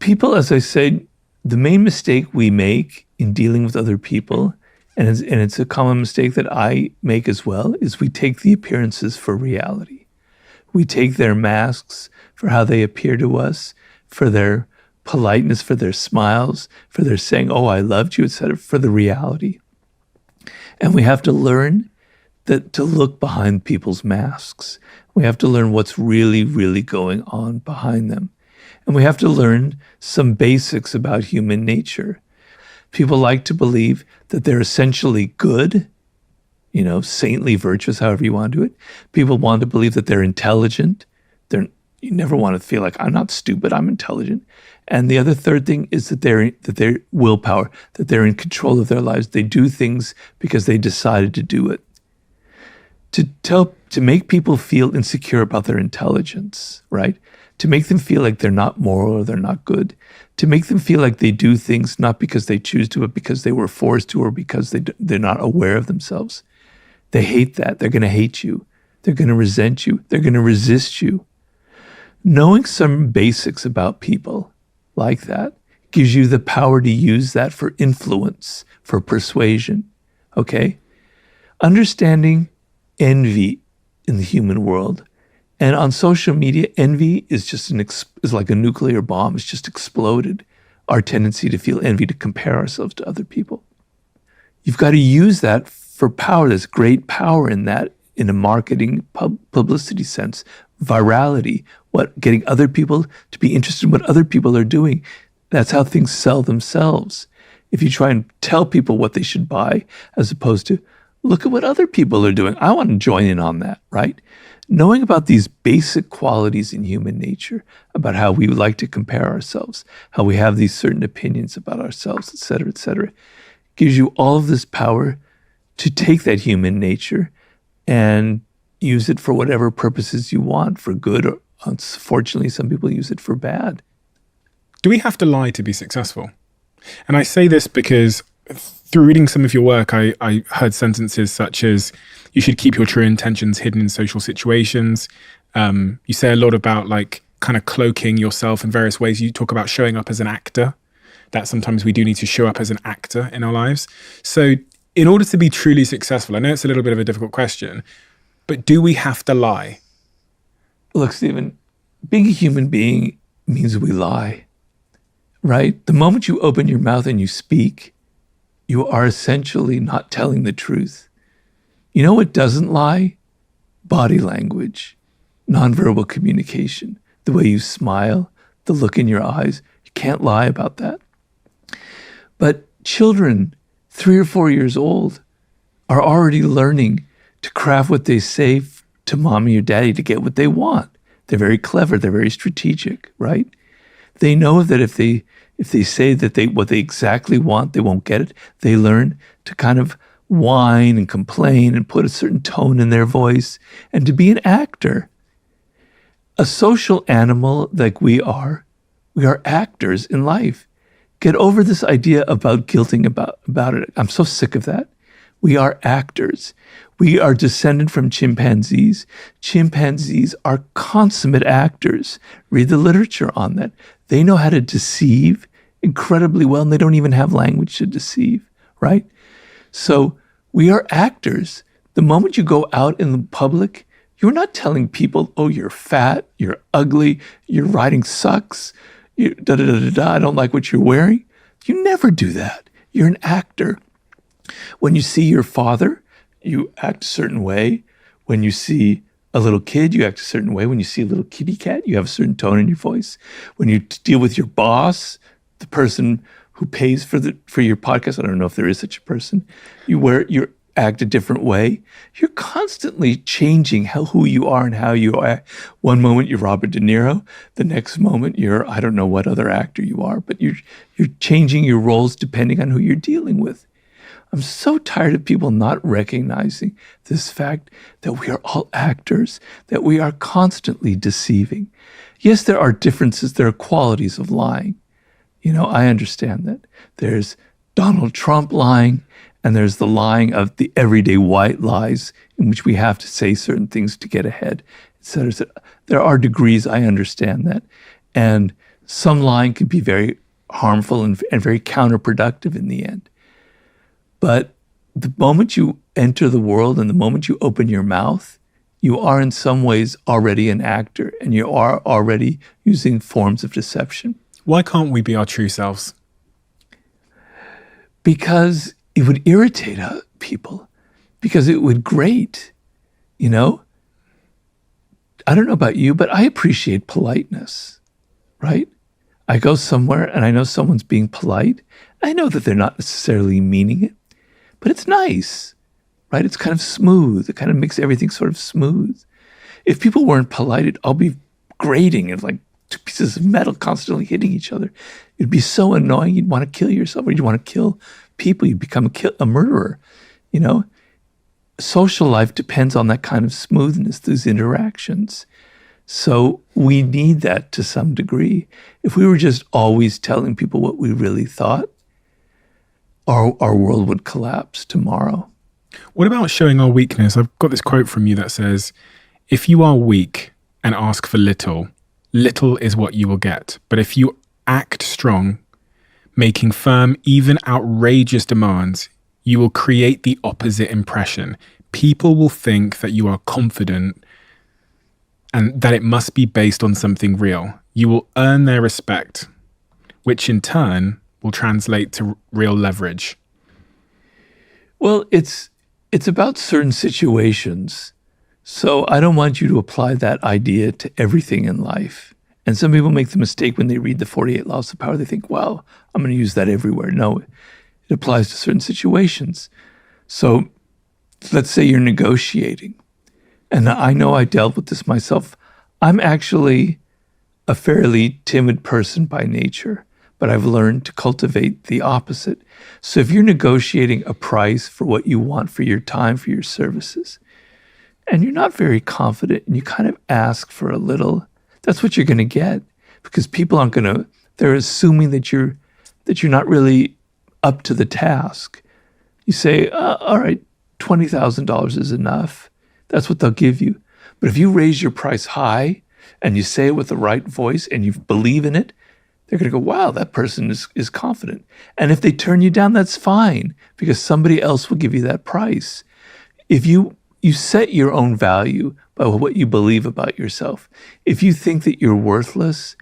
People, as I said, the main mistake we make in dealing with other people, and it's a common mistake that I make as well, is we take the appearances for reality. We take their masks for how they appear to us, for their politeness, for their smiles, for their saying, oh, I loved you, etc., for the reality. And we have to learn to look behind people's masks. We have to learn what's really, really going on behind them. And we have to learn some basics about human nature. People like to believe that they're essentially good, saintly, virtuous, however you want to do it. People want to believe that they're intelligent. You never want to feel like, I'm not stupid, I'm intelligent. And the other third thing is that they're willpower, that they're in control of their lives. They do things because they decided to do it. To make people feel insecure about their intelligence, right? To make them feel like they're not moral or they're not good. To make them feel like they do things not because they choose to, but because they were forced to or because they're not aware of themselves. They hate that. They're going to hate you. They're going to resent you. They're going to resist you. Knowing some basics about people like that gives you the power to use that for influence, for persuasion, okay? Understanding envy in the human world. And on social media, envy is just is like a nuclear bomb. It's just exploded. Our tendency to feel envy, to compare ourselves to other people. You've got to use that for power. There's great power in that, in a marketing publicity sense. Virality, getting other people to be interested in what other people are doing. That's how things sell themselves. If you try and tell people what they should buy, as opposed to, look at what other people are doing, I want to join in on that, right? Knowing about these basic qualities in human nature, about how we like to compare ourselves, how we have these certain opinions about ourselves, et cetera, gives you all of this power to take that human nature and use it for whatever purposes you want, for good, or unfortunately, some people use it for bad. Do we have to lie to be successful? And I say this because through reading some of your work, I heard sentences such as, you should keep your true intentions hidden in social situations. You say a lot about kind of cloaking yourself in various ways. You talk about showing up as an actor, that sometimes we do need to show up as an actor in our lives. So in order to be truly successful, I know it's a little bit of a difficult question, but do we have to lie? Look, Stephen, being a human being means we lie, right? The moment you open your mouth and you speak, you are essentially not telling the truth. You know what doesn't lie? Body language, nonverbal communication, the way you smile, the look in your eyes. You can't lie about that. But children, 3 or 4 years old, are already learning to craft what they say to mommy or daddy to get what they want. They're very clever. They're very strategic, right? They know that if they say that what they exactly want, they won't get it. They learn to kind of whine and complain and put a certain tone in their voice and to be an actor. A social animal like we are actors in life. Get over this idea about guilting about it. I'm so sick of that. We are actors. We are descended from chimpanzees. Chimpanzees are consummate actors. Read the literature on that. They know how to deceive incredibly well, and they don't even have language to deceive, right? So we are actors. The moment you go out in the public, you're not telling people, oh, you're fat, you're ugly, your riding sucks, I don't like what you're wearing. You never do that. You're an actor. When you see your father, you act a certain way. When you see a little kid, you act a certain way. When you see a little kitty cat, you have a certain tone in your voice. When you deal with your boss, the person who pays for your podcast, I don't know if there is such a person, you act a different way. You're constantly changing who you are and how you are. One moment you're Robert De Niro, the next moment you're, I don't know what other actor you are, but you're changing your roles depending on who you're dealing with. I'm so tired of people not recognizing this fact that we are all actors, that we are constantly deceiving. Yes, there are differences, there are qualities of lying. I understand that. There's Donald Trump lying, and there's the lying of the everyday white lies in which we have to say certain things to get ahead, et cetera, et cetera. There are degrees, I understand that. And Some lying can be very harmful and very counterproductive in the end. But the moment you enter the world and the moment you open your mouth, you are in some ways already an actor, and you are already using forms of deception. Why can't we be our true selves? Because it would irritate people, because it would grate, you know? I don't know about you, but I appreciate politeness, right? I go somewhere and I know someone's being polite. I know that they're not necessarily meaning it, but it's nice, right? It's kind of smooth. It kind of makes everything sort of smooth. If people weren't polite, it'd all be grating and like two pieces of metal constantly hitting each other. It'd be so annoying. You'd want to kill yourself, or you'd want to kill people. You'd become a murderer, you know? Social life depends on that kind of smoothness, those interactions. So we need that to some degree. If we were just always telling people what we really thought, our world would collapse tomorrow. What about showing our weakness? I've got this quote from you that says, if you are weak and ask for little, little is what you will get. But if you act strong, making firm, even outrageous demands, you will create the opposite impression. People will think that you are confident and that it must be based on something real. You will earn their respect, which in turn will translate to real leverage. Well, it's about certain situations. So I don't want you to apply that idea to everything in life. And some people make the mistake when they read the 48 Laws of Power. They think, well, I'm going to use that everywhere. No, it applies to certain situations. So let's say you're negotiating. And I know I dealt with this myself. I'm actually a fairly timid person by nature, but I've learned to cultivate the opposite. So if you're negotiating a price for what you want for your time, for your services, and you're not very confident and you kind of ask for a little, that's what you're going to get, because people aren't going to, they're assuming that you're not really up to the task. You say, all right, $20,000 is enough. That's what they'll give you. But if you raise your price high and you say it with the right voice and you believe in it, they're going to go, wow, that person is confident. And if they turn you down, that's fine, because somebody else will give you that price. If you set your own value by what you believe about yourself. If you think that you're worthless,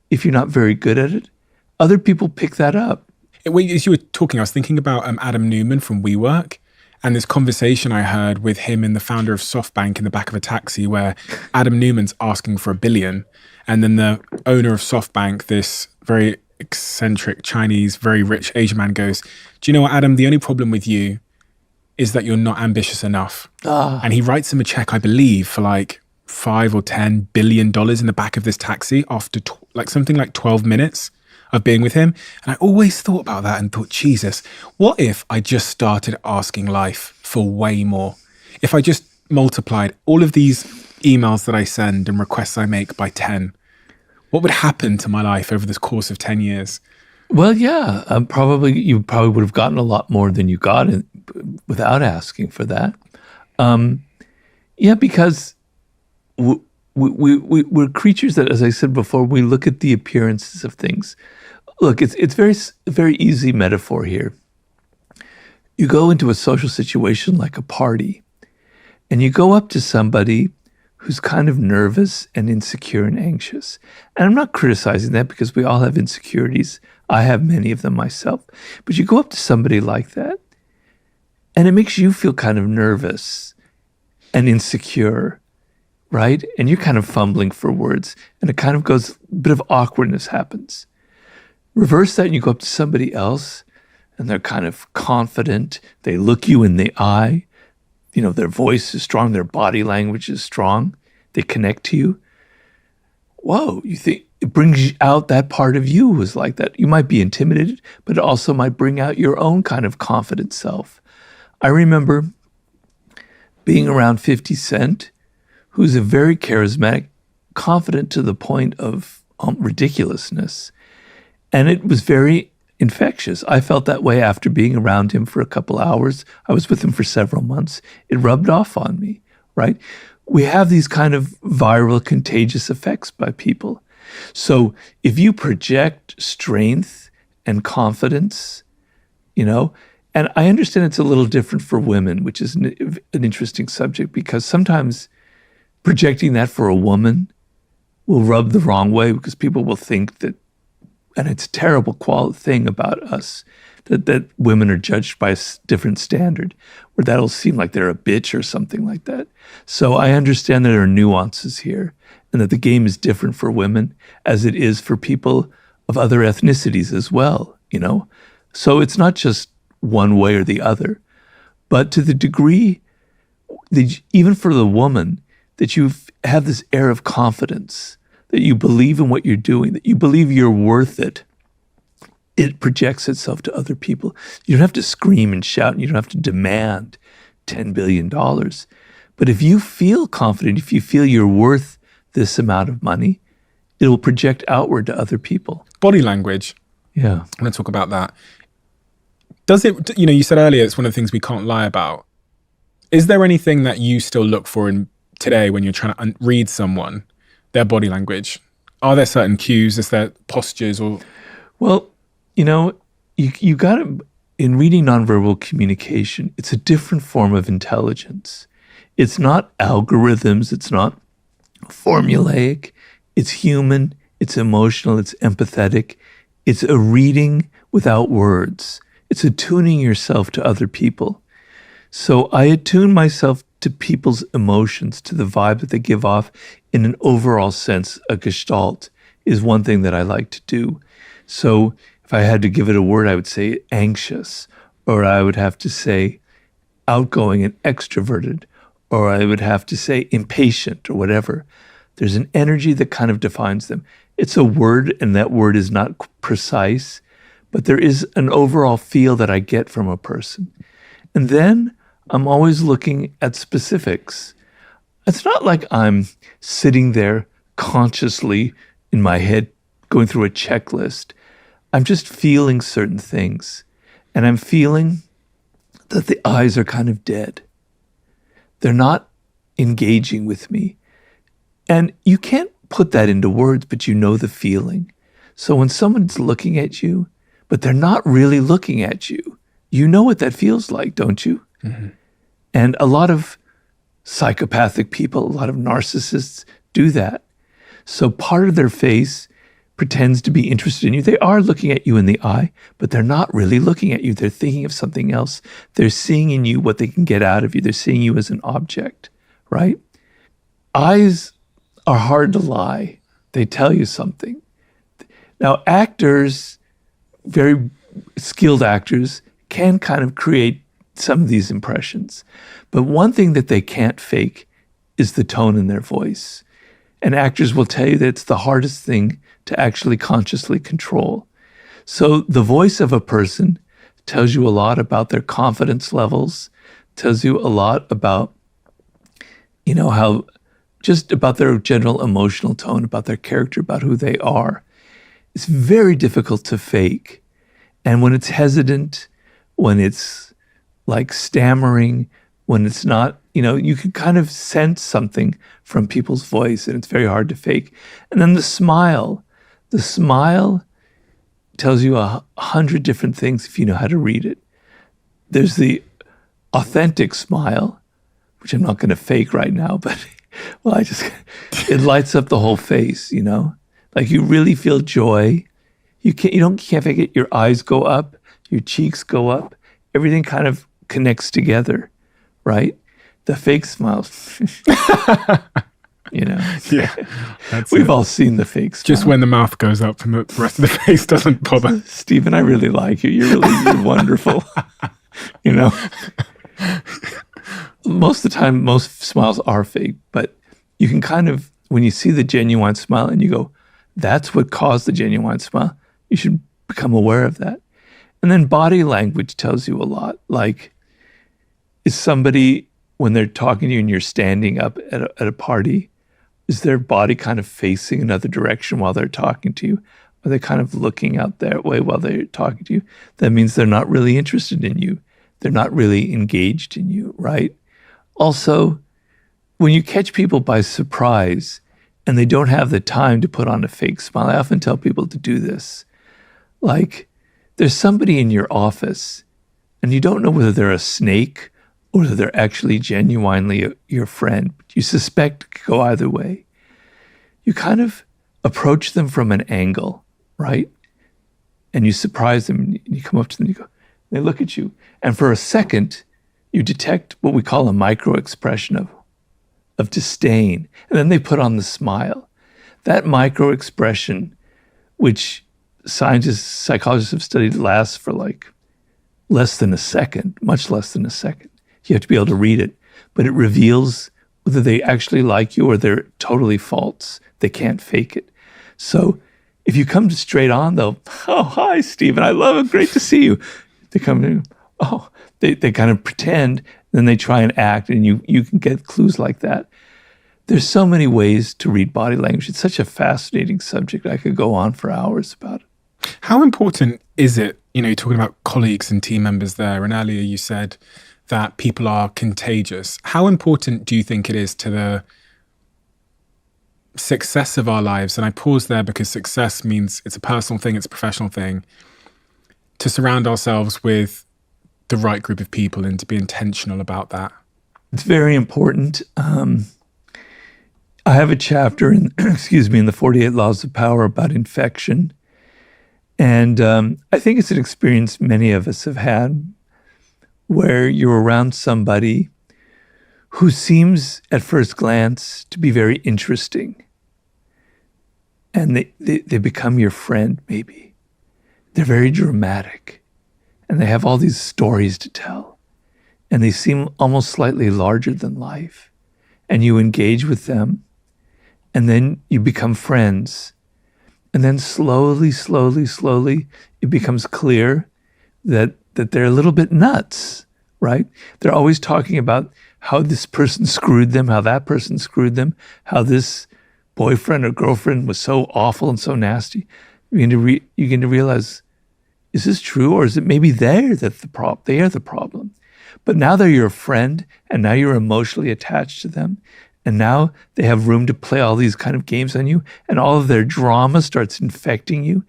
if you're not very good at it, other people pick that up. As you were talking, I was thinking about Adam Newman from WeWork, and this conversation I heard with him and the founder of SoftBank in the back of a taxi, where Adam Newman's asking for $1 billion. And then the owner of SoftBank, this very eccentric Chinese, very rich Asian man, goes, do you know what, Adam, the only problem with you is that you're not ambitious enough. And he writes him a check, I believe, for like $5 or $10 billion in the back of this taxi after something like 12 minutes of being with him. And I always thought about that and thought, Jesus, what if I just started asking life for way more? If I just multiplied all of these emails that I send and requests I make by 10, what would happen to my life over this course of 10 years? Well, yeah, you probably would have gotten a lot more than you got without asking for that. Because we're creatures that, as I said before, we look at the appearances of things. Look, it's very easy metaphor here. You go into a social situation like a party, and you go up to somebody who's kind of nervous and insecure and anxious. And I'm not criticizing that, because we all have insecurities. I have many of them myself. But you go up to somebody like that, and it makes you feel kind of nervous and insecure, right? And you're kind of fumbling for words, and it kind of goes, a bit of awkwardness happens. Reverse that, and you go up to somebody else, and they're kind of confident. They look you in the eye. You know, their voice is strong. Their body language is strong. They connect to you. Whoa, you think it brings out that part of you who's like that. You might be intimidated, but it also might bring out your own kind of confident self. I remember being around 50 Cent, who's a very charismatic, confident to the point of ridiculousness. And it was very infectious. I felt that way after being around him for a couple hours. I was with him for several months. It rubbed off on me, right? We have these kind of viral, contagious effects by people. So if you project strength and confidence, and I understand it's a little different for women, which is an interesting subject, because sometimes projecting that for a woman will rub the wrong way, because people will think that, and it's a terrible thing about us, that women are judged by a different standard, where that'll seem like they're a bitch or something like that. So I understand that there are nuances here, and that the game is different for women as it is for people of other ethnicities as well, So it's not just one way or the other, but to the degree that even for the woman, that you have this air of confidence, that you believe in what you're doing, that you believe you're worth it, it projects itself to other people. You don't have to scream and shout, and you don't have to demand $10 billion. But if you feel confident, if you feel you're worth this amount of money, it will project outward to other people. Body language. Yeah. I want to talk about that. Does it, you said earlier, it's one of the things we can't lie about. Is there anything that you still look for in today when you're trying to read someone, their body language? Are there certain cues? Is there postures or? Well, you got to, in reading nonverbal communication, it's a different form of intelligence. It's not algorithms. It's not formulaic. It's human. It's emotional. It's empathetic. It's a reading without words. It's attuning yourself to other people. So I attune myself to people's emotions, to the vibe that they give off in an overall sense. A gestalt is one thing that I like to do. So if I had to give it a word, I would say anxious, or I would have to say outgoing and extroverted, or I would have to say impatient or whatever. There's an energy that kind of defines them. It's a word, and that word is not precise, but there is an overall feel that I get from a person. And then I'm always looking at specifics. It's not like I'm sitting there consciously in my head going through a checklist. I'm just feeling certain things. And I'm feeling that the eyes are kind of dead. They're not engaging with me. And you can't put that into words, but you know the feeling. So when someone's looking at you, but they're not really looking at you, you know what that feels like, don't you? Mm-hmm. And a lot of psychopathic people, a lot of narcissists do that. So part of their face pretends to be interested in you. They are looking at you in the eye, but they're not really looking at you. They're thinking of something else. They're seeing in you what they can get out of you. They're seeing you as an object, right? Eyes are hard to lie. They tell you something. Now, actors, very skilled actors, can kind of create some of these impressions. But one thing that they can't fake is the tone in their voice. And actors will tell you that it's the hardest thing to actually consciously control. So the voice of a person tells you a lot about their confidence levels, tells you a lot about, how just about their general emotional tone, about their character, about who they are. It's very difficult to fake. And when it's hesitant, when it's like stammering, when it's not, you can kind of sense something from people's voice, and it's very hard to fake. And then the smile tells you 100 different things if you know how to read it. There's the authentic smile, which I'm not going to fake right now, but it lights up the whole face, like you really feel joy. You can't fake it. Your eyes go up, your cheeks go up, everything kind of connects together, right? The fake smile, Yeah, we've all seen the fake smile. Just when the mouth goes up and the rest of the face doesn't bother. Stephen, I really like you. You're wonderful. Most of the time, most smiles are fake, but you can kind of, when you see the genuine smile and you go, that's what caused the genuine smile, you should become aware of that. And then body language tells you a lot. Like, is somebody, when they're talking to you and you're standing up at a party, is their body kind of facing another direction while they're talking to you? Are they kind of looking out that way while they're talking to you? That means they're not really interested in you. They're not really engaged in you, right? Also, when you catch people by surprise and they don't have the time to put on a fake smile. I often tell people to do this. Like, there's somebody in your office, and you don't know whether they're a snake or whether they're actually genuinely your friend. You suspect it could go either way. You kind of approach them from an angle, right? And you surprise them, and you come up to them, and they look at you. And for a second, you detect what we call a micro-expression of disdain. And then they put on the smile. That micro-expression, which scientists, psychologists have studied, lasts for like less than a second, much less than a second. You have to be able to read it. But it reveals whether they actually like you or they're totally false. They can't fake it. So if you come straight on, they'll, oh, hi, Stephen, I love it, great to see you. They come in, oh, they kind of pretend, then they try and act, and you can get clues like that. There's so many ways to read body language. It's such a fascinating subject. I could go on for hours about it. How important is it, you're talking about colleagues and team members there, and earlier you said that people are contagious. How important do you think it is to the success of our lives? And I pause there because success means it's a personal thing, it's a professional thing, to surround ourselves with the right group of people and to be intentional about that. It's very important. I have a chapter in, in the 48 Laws of Power about infection. And I think it's an experience many of us have had, where you're around somebody who seems at first glance to be very interesting. And they become your friend, maybe. They're very dramatic. And they have all these stories to tell. And they seem almost slightly larger than life. And you engage with them. And then you become friends. And then slowly, it becomes clear that they're a little bit nuts, right? They're always talking about how this person screwed them, how that person screwed them, how this boyfriend or girlfriend was so awful and so nasty. You begin to realize, is this true? Or is it maybe they are the problem? But now they're your friend, and now you're emotionally attached to them. And now they have room to play all these kind of games on you, and all of their drama starts infecting you.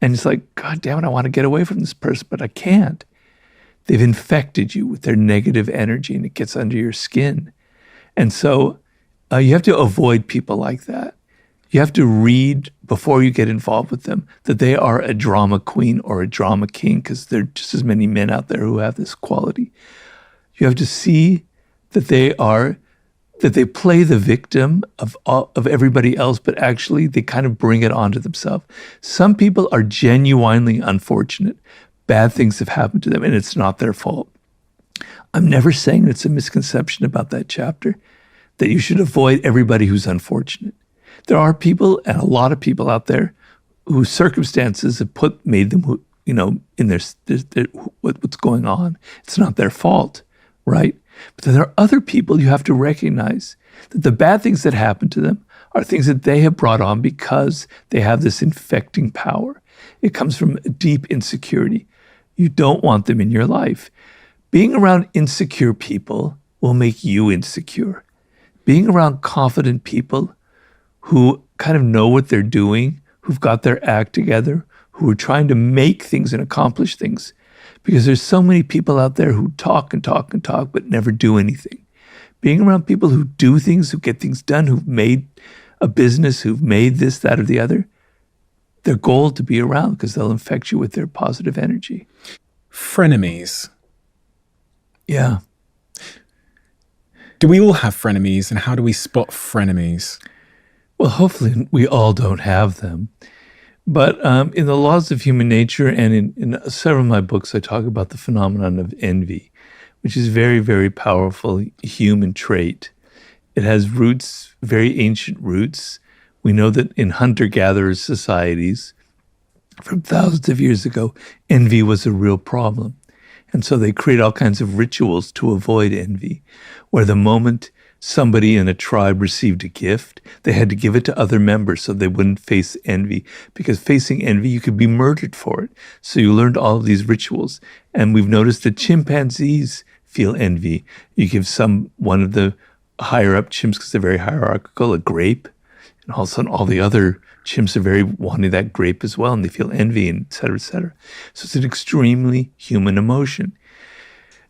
And it's like, God damn it, I want to get away from this person, but I can't. They've infected you with their negative energy, and it gets under your skin. And so you have to avoid people like that. You have to read before you get involved with them that they are a drama queen or a drama king, because there are just as many men out there who have this quality. You have to see that they play the victim of everybody else, but actually they kind of bring it onto themselves. Some people are genuinely unfortunate. Bad things have happened to them, and it's not their fault. I'm never saying it's a misconception about that chapter, that you should avoid everybody who's unfortunate. There are people, and a lot of people out there, whose circumstances have made them, in their what's going on. It's not their fault, right? But then there are other people you have to recognize that the bad things that happen to them are things that they have brought on because they have this infecting power. It comes from a deep insecurity. You don't want them in your life. Being around insecure people will make you insecure. Being around confident people who kind of know what they're doing, who've got their act together, who are trying to make things and accomplish things. Because there's so many people out there who talk and talk and talk, but never do anything. Being around people who do things, who get things done, who've made a business, who've made this, that, or the other, they're gold to be around because they'll infect you with their positive energy. Frenemies. Yeah. Do we all have frenemies, and how do we spot frenemies? Well, hopefully we all don't have them. But in the Laws of Human Nature and in several of my books, I talk about the phenomenon of envy, which is a very, very powerful human trait. It has roots, very ancient roots. We know that in hunter-gatherer societies from thousands of years ago, envy was a real problem. And so they create all kinds of rituals to avoid envy, where the moment somebody in a tribe received a gift, they had to give it to other members so they wouldn't face envy. Because facing envy, you could be murdered for it. So you learned all of these rituals. And we've noticed that chimpanzees feel envy. You give one of the higher up chimps, because they're very hierarchical, a grape, And all of a sudden, all the other chimps are very wanting that grape as well, and they feel envy, and et cetera, et cetera. So it's an extremely human emotion.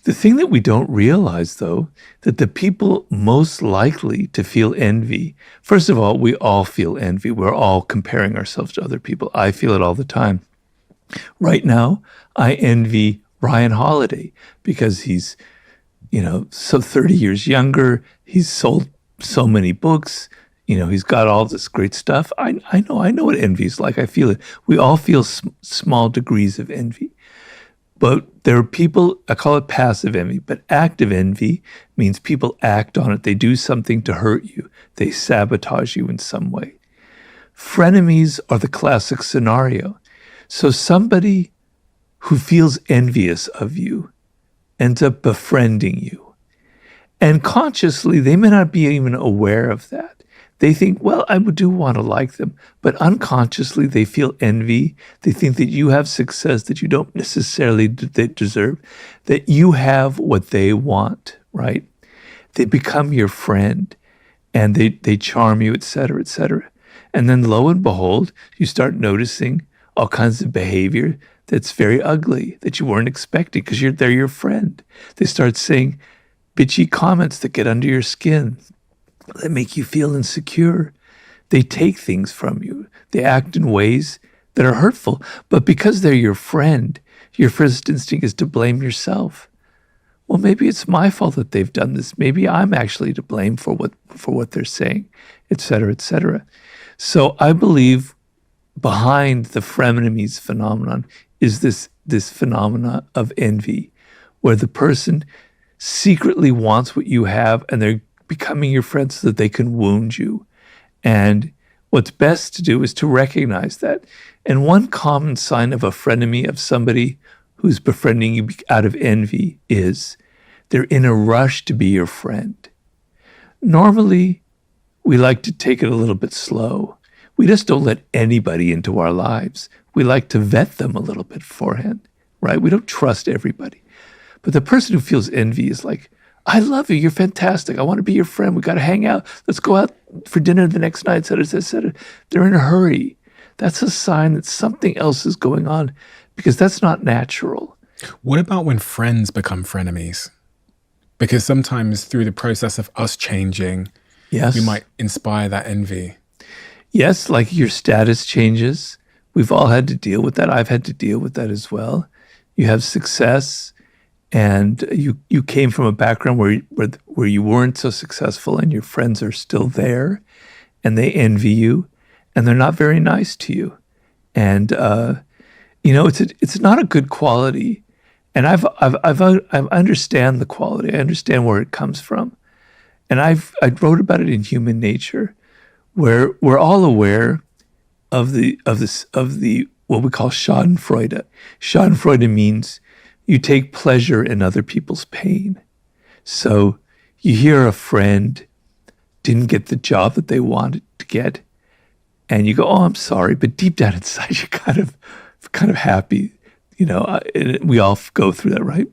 The thing that we don't realize, though, that the people most likely to feel envy, first of all, we all feel envy. We're all comparing ourselves to other people. I feel it all the time. Right now, I envy Ryan Holiday because he's, so 30 years younger. He's sold so many books. He's got all this great stuff. I know what envy is like. I feel it. We all feel small degrees of envy. But there are people, I call it passive envy, but active envy means people act on it. They do something to hurt you. They sabotage you in some way. Frenemies are the classic scenario. So somebody who feels envious of you ends up befriending you. And consciously, they may not be even aware of that. They think, well, I do want to like them, but unconsciously they feel envy. They think that you have success that you don't necessarily deserve, that you have what they want, right? They become your friend and they charm you, et cetera, et cetera. And then lo and behold, you start noticing all kinds of behavior that's very ugly that you weren't expecting because they're your friend. They start saying bitchy comments that get under your skin, that make you feel insecure. They take things from you. They act in ways that are hurtful. But because they're your friend, your first instinct is to blame yourself. Well, maybe it's my fault that they've done this. Maybe I'm actually to blame for what they're saying, et cetera, et cetera. So I believe behind the frenemies phenomenon is this phenomena of envy, where the person secretly wants what you have and they're becoming your friend so that they can wound you. And what's best to do is to recognize that. And one common sign of a frenemy, of somebody who's befriending you out of envy, is they're in a rush to be your friend. Normally, we like to take it a little bit slow. We just don't let anybody into our lives. We like to vet them a little bit beforehand, right? We don't trust everybody. But the person who feels envy is like, I love you. You're fantastic. I want to be your friend. We got to hang out. Let's go out for dinner the next night, et cetera, et cetera. They're in a hurry. That's a sign that something else is going on because that's not natural. What about when friends become frenemies? Because sometimes through the process of us changing, yes, we might inspire that envy. Yes, like your status changes. We've all had to deal with that. I've had to deal with that as well. You have success. And you came from a background where you weren't so successful and your friends are still there and they envy you and they're not very nice to you. And, it's not a good quality. And I understand the quality. I understand where it comes from. And I wrote about it in Human Nature, where we're all aware of the what we call Schadenfreude. Schadenfreude means you take pleasure in other people's pain. So you hear a friend didn't get the job that they wanted to get, and you go, "Oh, I'm sorry," but deep down inside, you're kind of happy. We all go through that, right?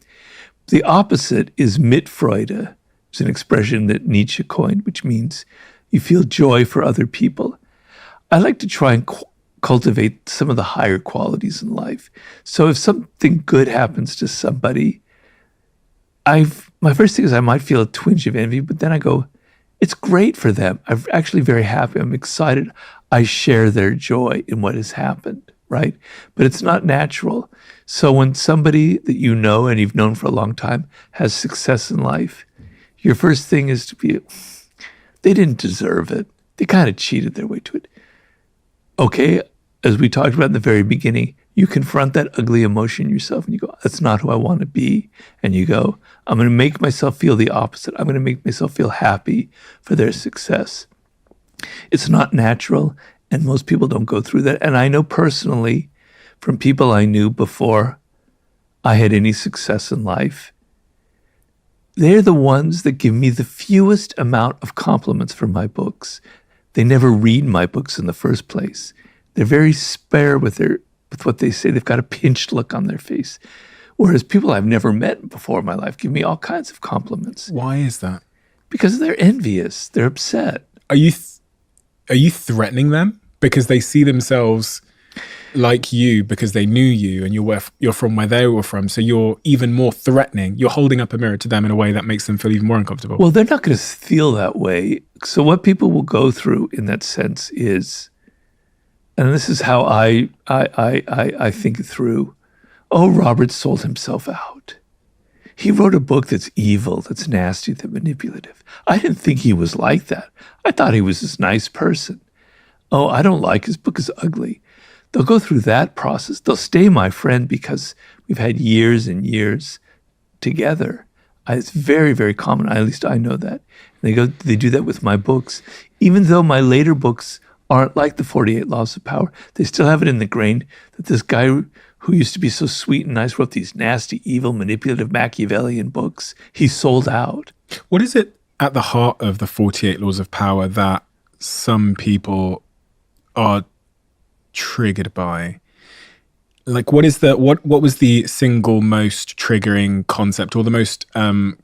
The opposite is Mitfreude. It's an expression that Nietzsche coined, which means you feel joy for other people. I like to try and cultivate some of the higher qualities in life. So if something good happens to somebody, my first thing is I might feel a twinge of envy, but then I go, it's great for them. I'm actually very happy. I'm excited. I share their joy in what has happened, right? But it's not natural. So when somebody that you know and you've known for a long time has success in life, your first thing is to be, they didn't deserve it. They kind of cheated their way to it. Okay, as we talked about in the very beginning, you confront that ugly emotion yourself and you go, that's not who I want to be. And you go, I'm going to make myself feel the opposite. I'm going to make myself feel happy for their success. It's not natural, and most people don't go through that. And I know personally from people I knew before I had any success in life, they're the ones that give me the fewest amount of compliments for my books. They never read my books in the first place. They're very spare with what they say. They've got a pinched look on their face. Whereas people I've never met before in my life give me all kinds of compliments. Why is that? Because they're envious. They're upset. Are you are you threatening them because they see themselves like you because they knew you and you're from where they were from, so you're even more threatening? You're holding up a mirror to them in a way that makes them feel even more uncomfortable. Well, they're not going to feel that way. So what people will go through in that sense is, and this is how I think it through. Oh, Robert sold himself out. He wrote a book that's evil, that's nasty, that's manipulative. I didn't think he was like that. I thought he was this nice person. Oh, I don't like his book is ugly. They'll go through that process. They'll stay my friend because we've had years and years together. It's very, very common. At least I know that. They do that with my books. Even though my later books aren't like the 48 Laws of Power, they still have it in the grain that this guy who used to be so sweet and nice wrote these nasty, evil, manipulative Machiavellian books. He sold out. What is it at the heart of the 48 Laws of Power that some people are triggered by? Like, what was the single most triggering concept, or the most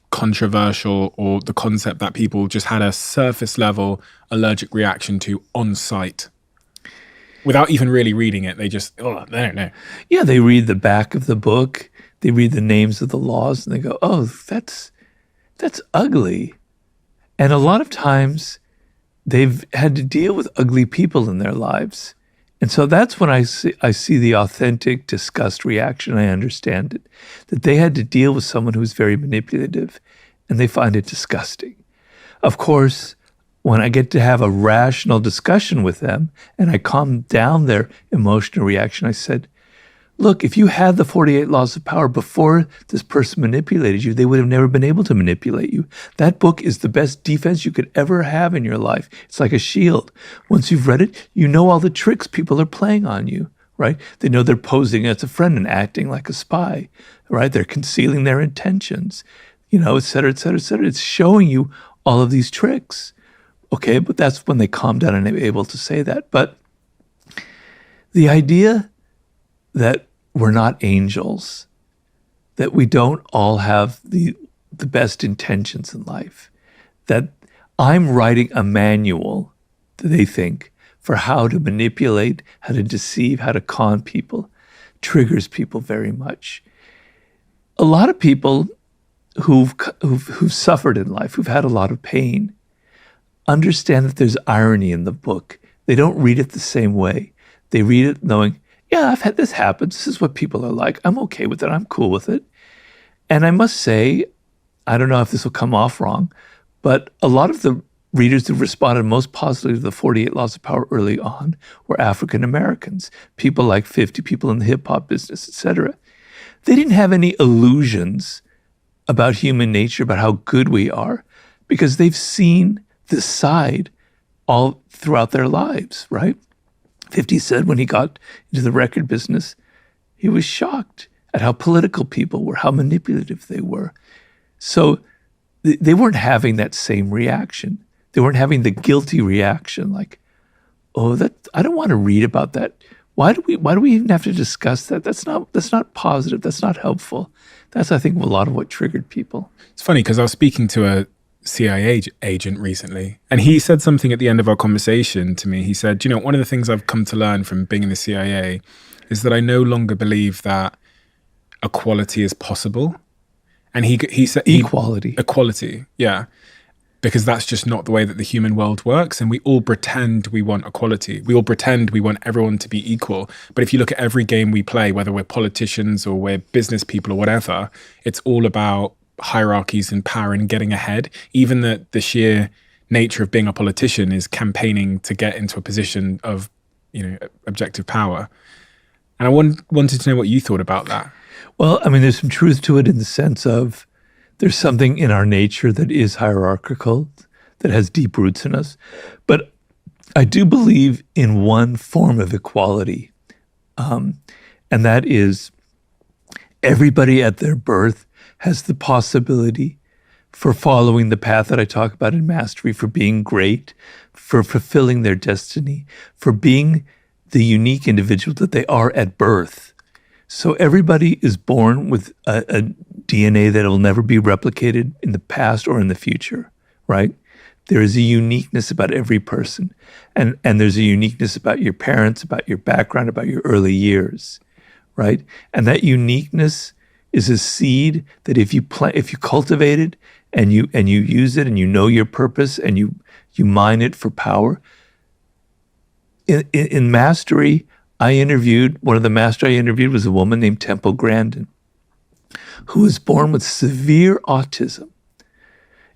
controversial, or the concept that people just had a surface level allergic reaction to on sight without even really reading it? They don't know. Yeah, they read the back of the book, they read the names of the laws, and they go, oh, that's ugly. And a lot of times they've had to deal with ugly people in their lives. And so that's when I see the authentic disgust reaction. I understand it, that they had to deal with someone who's very manipulative and they find it disgusting. Of course, when I get to have a rational discussion with them and I calm down their emotional reaction, I said, look, if you had the 48 Laws of Power before this person manipulated you, they would have never been able to manipulate you. That book is the best defense you could ever have in your life. It's like a shield. Once you've read it, you know all the tricks people are playing on you, right? They know they're posing as a friend and acting like a spy, right? They're concealing their intentions, et cetera, et cetera, et cetera. It's showing you all of these tricks. Okay, but that's when they calm down and are able to say that. But the idea that we're not angels, that we don't all have the best intentions in life, that I'm writing a manual, they think, for how to manipulate, how to deceive, how to con people, triggers people very much. A lot of people who've suffered in life, who've had a lot of pain, understand that there's irony in the book. They don't read it the same way. They read it knowing, yeah, I've had this happen. This is what people are like. I'm okay with it. I'm cool with it. And I must say, I don't know if this will come off wrong, but a lot of the readers who responded most positively to the 48 Laws of Power early on were African Americans, people like 50, people in the hip hop business, etc. They didn't have any illusions about human nature, about how good we are, because they've seen this side all throughout their lives, right? 50 said when he got into the record business, he was shocked at how political people were, how manipulative they were. So they weren't having that same reaction. They weren't having the guilty reaction like, oh, I don't want to read about that. Why do we even have to discuss that? That's not positive. That's not helpful. That's, I think, a lot of what triggered people. It's funny because I was speaking to a CIA agent recently, and he said something at the end of our conversation to me. He said, one of the things I've come to learn from being in the CIA is that I no longer believe that equality is possible. And he said equality, yeah, because that's just not the way that the human world works. And we all pretend we want equality. We all pretend we want everyone to be equal. But if you look at every game we play, whether we're politicians or we're business people or whatever, it's all about hierarchies and power and getting ahead. Even the sheer nature of being a politician is campaigning to get into a position of, objective power. And I wanted to know what you thought about that. Well, I mean, there's some truth to it in the sense of there's something in our nature that is hierarchical, that has deep roots in us. But I do believe in one form of equality, and that is everybody at their birth has the possibility for following the path that I talk about in Mastery, for being great, for fulfilling their destiny, for being the unique individual that they are at birth. So everybody is born with a DNA that will never be replicated in the past or in the future, right? There is a uniqueness about every person. And there's a uniqueness about your parents, about your background, about your early years, right? And that uniqueness is a seed that if you cultivate it and you use it and you know your purpose and you mine it for power. In mastery, one of the master I interviewed was a woman named Temple Grandin, who was born with severe autism.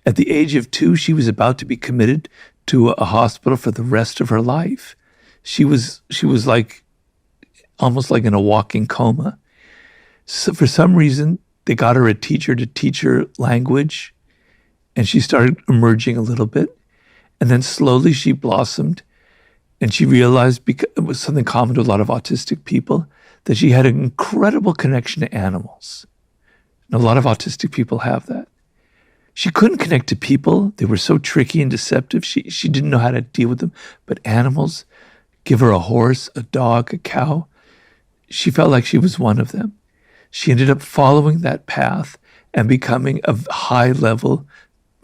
At the age of 2, she was about to be committed to a hospital for the rest of her life. She was like almost like in a walking coma. So for some reason, they got her a teacher to teach her language, and she started emerging a little bit. And then slowly she blossomed, and she realized, because it was something common to a lot of autistic people, that she had an incredible connection to animals. And a lot of autistic people have that. She couldn't connect to people. They were so tricky and deceptive. She didn't know how to deal with them. But animals, give her a horse, a dog, a cow, she felt like she was one of them. She ended up following that path and becoming a high-level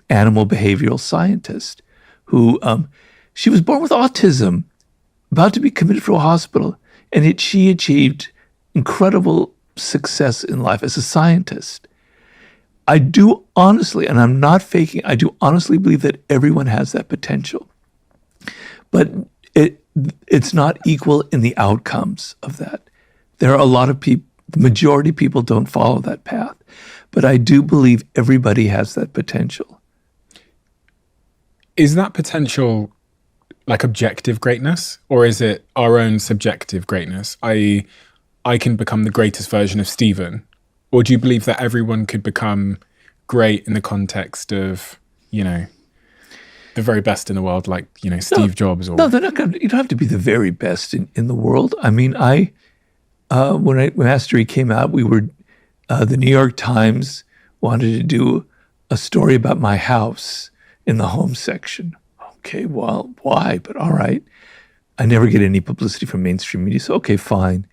animal behavioral scientist who, she was born with autism, about to be committed to a hospital, and yet she achieved incredible success in life as a scientist. I do honestly, and I'm not faking, I do honestly believe that everyone has that potential. But it's not equal in the outcomes of that. There are a lot of people, the majority of people don't follow that path. But I do believe everybody has that potential. Is that potential like objective greatness, or is it our own subjective greatness? I can become the greatest version of Stephen. Or do you believe that everyone could become great in the context of, the very best in the world, like, Steve Jobs? Or... No, they're not going to, you don't have to be the very best in the world. I mean, when Mastery came out, we were, the New York Times wanted to do a story about my house in the home section. Okay, well, why? But all right. I never get any publicity from mainstream media, so okay, fine.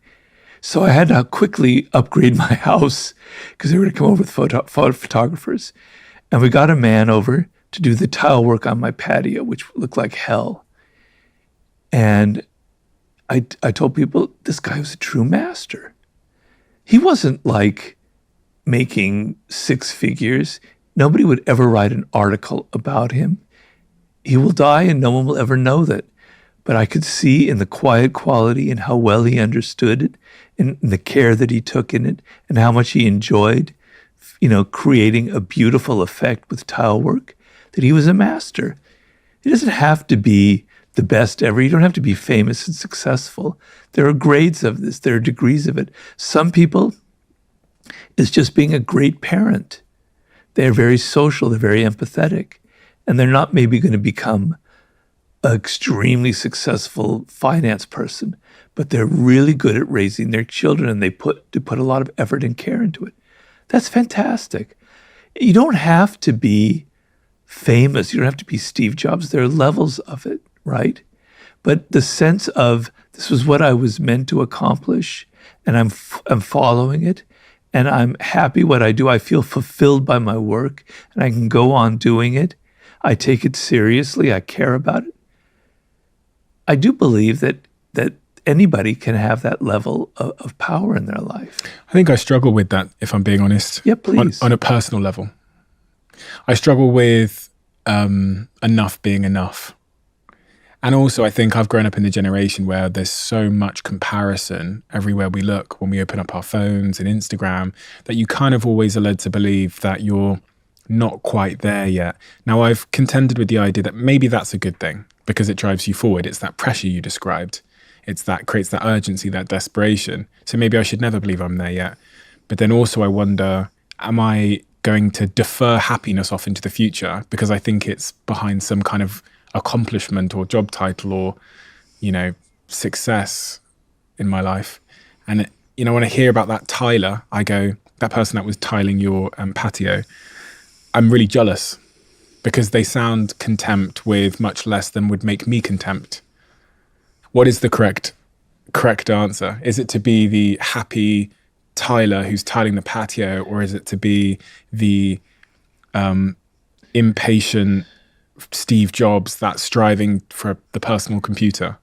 So I had to quickly upgrade my house because they were going to come over with photographers. And we got a man over to do the tile work on my patio, which looked like hell. And I told people, this guy was a true master. He wasn't like making 6 figures. Nobody would ever write an article about him. He will die and no one will ever know that. But I could see in the quiet quality and how well he understood it and the care that he took in it and how much he enjoyed, creating a beautiful effect with tile work, that he was a master. It doesn't have to be the best ever. You don't have to be famous and successful. There are grades of this. There are degrees of it. Some people, it's just being a great parent. They're very social. They're very empathetic. And they're not maybe going to become an extremely successful finance person, but they're really good at raising their children, and they put a lot of effort and care into it. That's fantastic. You don't have to be famous. You don't have to be Steve Jobs. There are levels of it, right? But the sense of this was what I was meant to accomplish, and I'm following it, and I'm happy what I do. I feel fulfilled by my work, and I can go on doing it. I take it seriously. I care about it. I do believe that anybody can have that level of power in their life. I think I struggle with that, if I'm being honest. Yeah, please. On a personal level. I struggle with enough being enough. And also, I think I've grown up in a generation where there's so much comparison everywhere we look, when we open up our phones and Instagram, that you kind of always are led to believe that you're not quite there yet. Now, I've contended with the idea that maybe that's a good thing because it drives you forward. It's that pressure you described. It's that creates that urgency, that desperation. So maybe I should never believe I'm there yet. But then also I wonder, am I going to defer happiness off into the future because I think it's behind some kind of accomplishment or job title or, success in my life? And, when I hear about that tiler, I go, that person that was tiling your patio, I'm really jealous because they sound content with much less than would make me content. What is the correct answer? Is it to be the happy tiler who's tiling the patio, or is it to be the impatient Steve Jobs, that striving for the personal computer?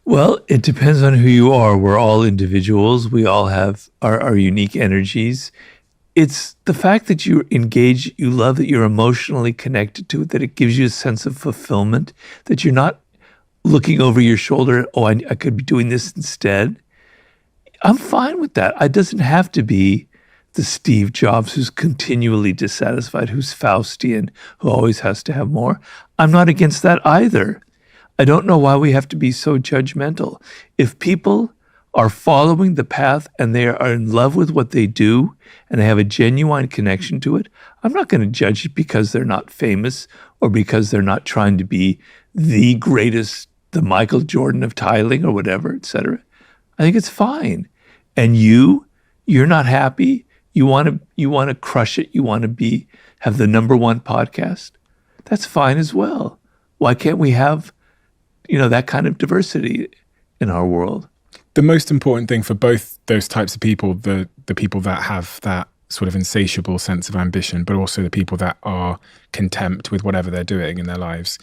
Well, it depends on who you are. We're all individuals. We all have our unique energies. It's the fact that you engage, you love, that you're emotionally connected to it, that it gives you a sense of fulfillment, that you're not looking over your shoulder, oh, I could be doing this instead. I'm fine with that. It doesn't have to be the Steve Jobs who's continually dissatisfied, who's Faustian, who always has to have more. I'm not against that either. I don't know why we have to be so judgmental. If people are following the path and they are in love with what they do and they have a genuine connection to it, I'm not going to judge it because they're not famous or because they're not trying to be the greatest, the Michael Jordan of tiling or whatever, et cetera. I think it's fine. And you're not happy. You want to crush it. You want to have the #1 podcast. That's fine as well. Why can't we have, that kind of diversity in our world? The most important thing for both those types of people, the people that have that sort of insatiable sense of ambition, but also the people that are content with whatever they're doing in their lives,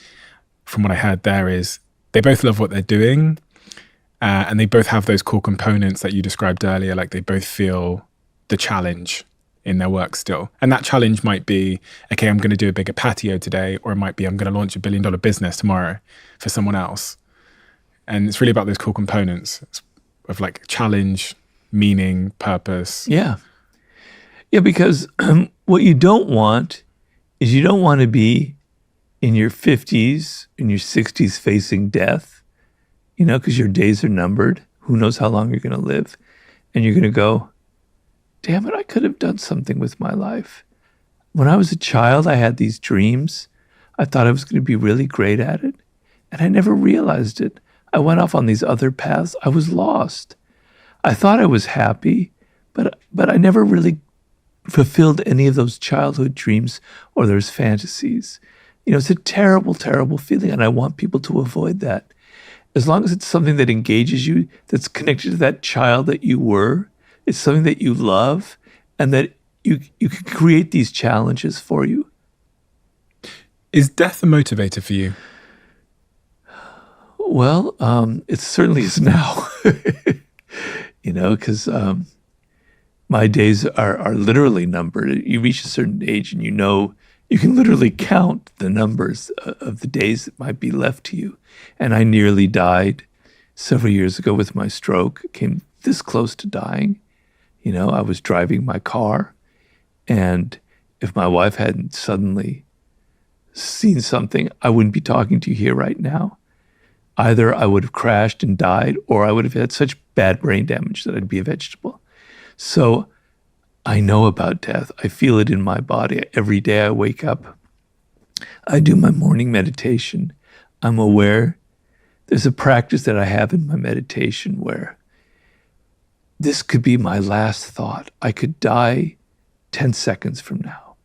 from what I heard there, is they both love what they're doing, and they both have those core components that you described earlier. Like, they both feel the challenge in their work still. And that challenge might be, okay, I'm going to do a bigger patio today, or it might be, I'm going to launch $1 billion business tomorrow for someone else. And it's really about those core components of like challenge, meaning, purpose. Yeah. Yeah, because what you don't want is you don't want to be in your 50s, in your 60s facing death, because your days are numbered. Who knows how long you're going to live? And you're going to go, damn it, I could have done something with my life. When I was a child, I had these dreams. I thought I was going to be really great at it. And I never realized it. I went off on these other paths. I was lost. I thought I was happy, but I never really fulfilled any of those childhood dreams or those fantasies. It's a terrible, terrible feeling, and I want people to avoid that. As long as it's something that engages you, that's connected to that child that you were, it's something that you love, and that you can create these challenges for you. Is death a motivator for you? Well, it certainly is now, because my days are literally numbered. You reach a certain age and you can literally count the numbers of the days that might be left to you. And I nearly died several years ago with my stroke, came this close to dying. I was driving my car, and if my wife hadn't suddenly seen something, I wouldn't be talking to you here right now. Either I would have crashed and died, or I would have had such bad brain damage that I'd be a vegetable. So I know about death. I feel it in my body. Every day I wake up, I do my morning meditation. I'm aware. There's a practice that I have in my meditation where this could be my last thought. I could die 10 seconds from now.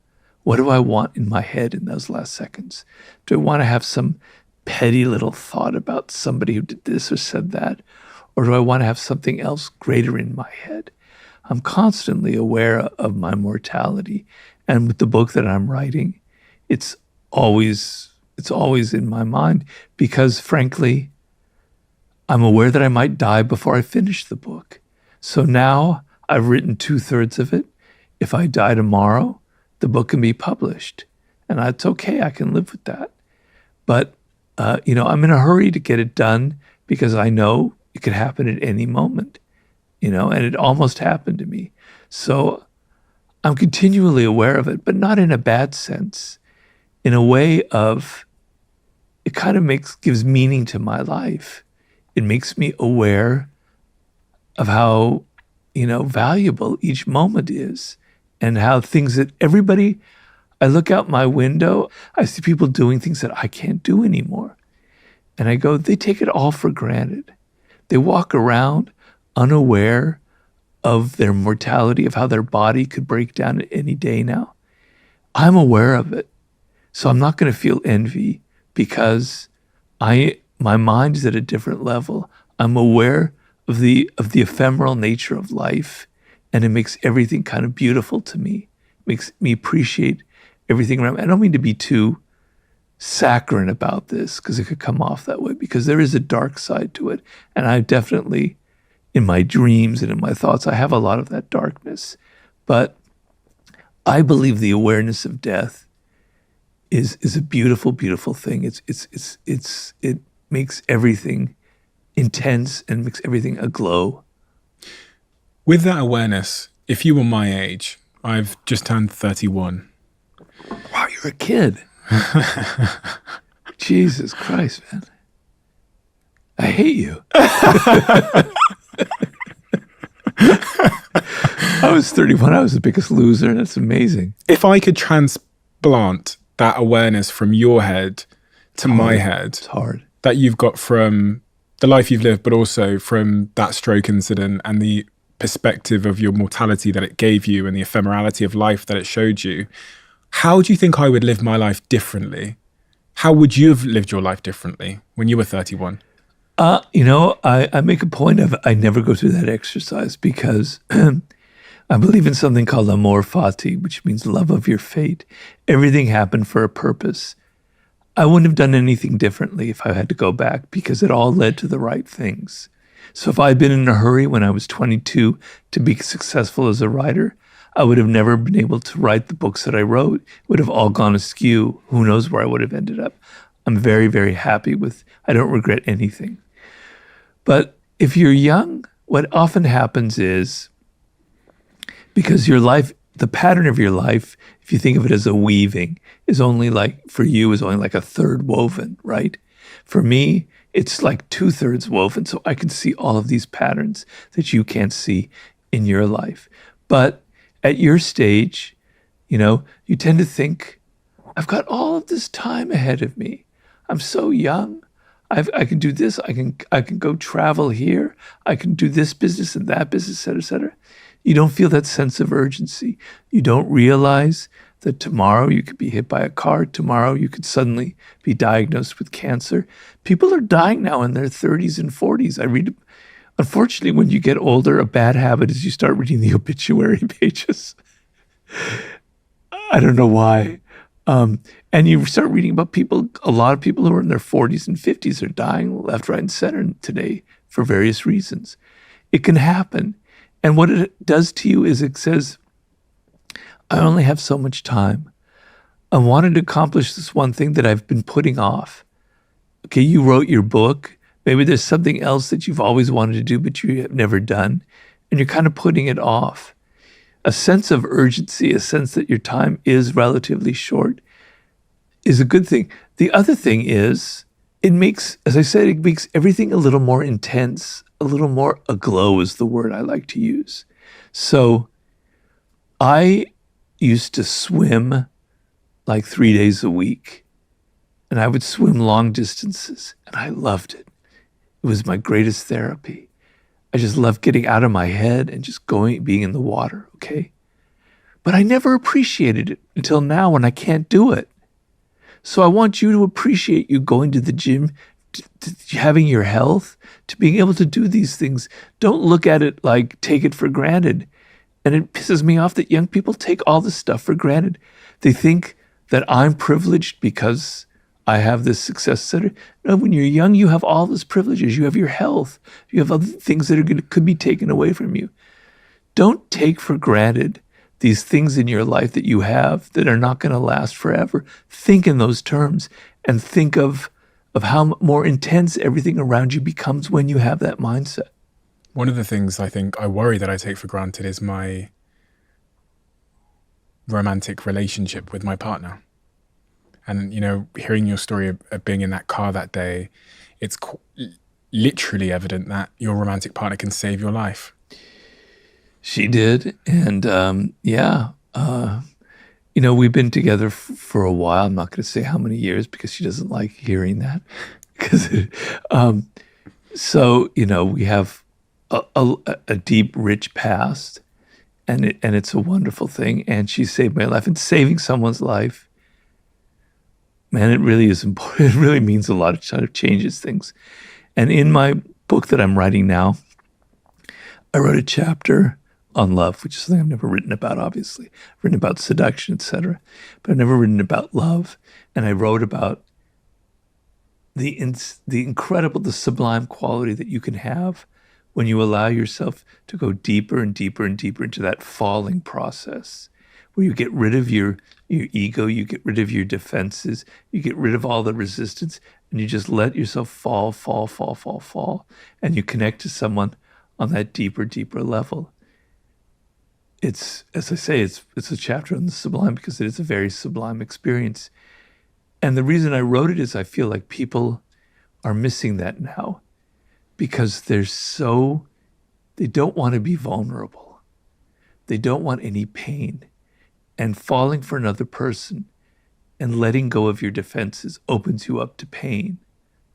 What do I want in my head in those last seconds? Do I want to have some petty little thought about somebody who did this or said that? Or do I want to have something else greater in my head? I'm constantly aware of my mortality. And with the book that I'm writing, it's always in my mind, because frankly, I'm aware that I might die before I finish the book. So now I've written 2/3 of it. If I die tomorrow, the book can be published. And it's okay, I can live with that. But, I'm in a hurry to get it done because I know it could happen at any moment, and it almost happened to me. So I'm continually aware of it, but not in a bad sense, in a way of, it kind of gives meaning to my life. It makes me aware of how, valuable each moment is, and how things that I look out my window, I see people doing things that I can't do anymore. And I go, they take it all for granted. They walk around unaware of their mortality, of how their body could break down at any day now. I'm aware of it. So I'm not going to feel envy because my mind is at a different level. I'm aware of the ephemeral nature of life, and it makes everything kind of beautiful to me. It makes me appreciate everything around me. I don't mean to be too saccharine about this, because it could come off that way, because there is a dark side to it. And I definitely, in my dreams and in my thoughts, I have a lot of that darkness. But I believe the awareness of death is a beautiful, beautiful thing. It makes everything intense and makes everything aglow. With that awareness, if you were my age, I've just turned 31. Wow, you're a kid. Jesus Christ, man. I hate you. I was 31. I was the biggest loser. That's amazing. If I could transplant that awareness from your head to my head, It's hard. that you've got from the life you've lived, but also from that stroke incident and the perspective of your mortality that it gave you and the ephemerality of life that it showed you, how do you think I would live my life differently? How would you have lived your life differently when you were 31? I make a point of I never go through that exercise because I believe in something called amor fati, which means love of your fate. Everything happened for a purpose. I wouldn't have done anything differently if I had to go back because it all led to the right things. So if I'd been in a hurry when I was 22 to be successful as a writer, I would have never been able to write the books that I wrote. It would have all gone askew. Who knows where I would have ended up. I'm very, very happy I don't regret anything. But if you're young, what often happens is, because your life, the pattern of your life, if you think of it as a weaving, is only like, for you, is only like a third woven, right? For me, it's like 2/3 woven, so I can see all of these patterns that you can't see in your life. But at your stage, you tend to think, I've got all of this time ahead of me. I'm so young. I can do this. I can go travel here. I can do this business and that business, et cetera, et cetera. You don't feel that sense of urgency. You don't realize that tomorrow you could be hit by a car. Tomorrow you could suddenly be diagnosed with cancer. People are dying now in their 30s and 40s. Unfortunately, when you get older, a bad habit is you start reading the obituary pages. I don't know why. And you start reading about a lot of people who are in their 40s and 50s are dying left, right, and center today for various reasons. It can happen. And what it does to you is it says, I only have so much time. I wanted to accomplish this one thing that I've been putting off. Okay, you wrote your book. Maybe there's something else that you've always wanted to do, but you have never done. And you're kind of putting it off. A sense of urgency, a sense that your time is relatively short, is a good thing. The other thing is, it makes everything a little more intense, a little more aglow is the word I like to use. So I used to swim like 3 days a week, and I would swim long distances, and I loved it. It was my greatest therapy. I just loved getting out of my head and just being in the water, okay? But I never appreciated it until now when I can't do it. So I want you to appreciate you going to the gym, to having your health, to being able to do these things. Don't look at it like take it for granted. And it pisses me off that young people take all this stuff for granted. They think that I'm privileged because I have this success center. No, when you're young, you have all these privileges. You have your health. You have other things that could be taken away from you. Don't take for granted these things in your life that you have that are not going to last forever. Think in those terms and think of how more intense everything around you becomes when you have that mindset. One of the things I worry that I take for granted is my romantic relationship with my partner. And, hearing your story of being in that car that day, it's literally evident that your romantic partner can save your life. She did. And we've been together for a while. I'm not going to say how many years because she doesn't like hearing that. We have a deep, rich past, and it's a wonderful thing. And she saved my life. And saving someone's life, man, it really is important. It really means a lot. It kind of changes things. And in my book that I'm writing now, I wrote a chapter on love, which is something I've never written about, obviously. I've written about seduction, etc., but I've never written about love. And I wrote about the sublime quality that you can have when you allow yourself to go deeper and deeper and deeper into that falling process, where you get rid of your ego, you get rid of your defenses, you get rid of all the resistance, and you just let yourself fall, fall, fall, fall, fall, and you connect to someone on that deeper, deeper level. It's, as I say, it's a chapter on the sublime because it is a very sublime experience. And the reason I wrote it is I feel like people are missing that now because they don't want to be vulnerable. They don't want any pain. And falling for another person and letting go of your defenses opens you up to pain,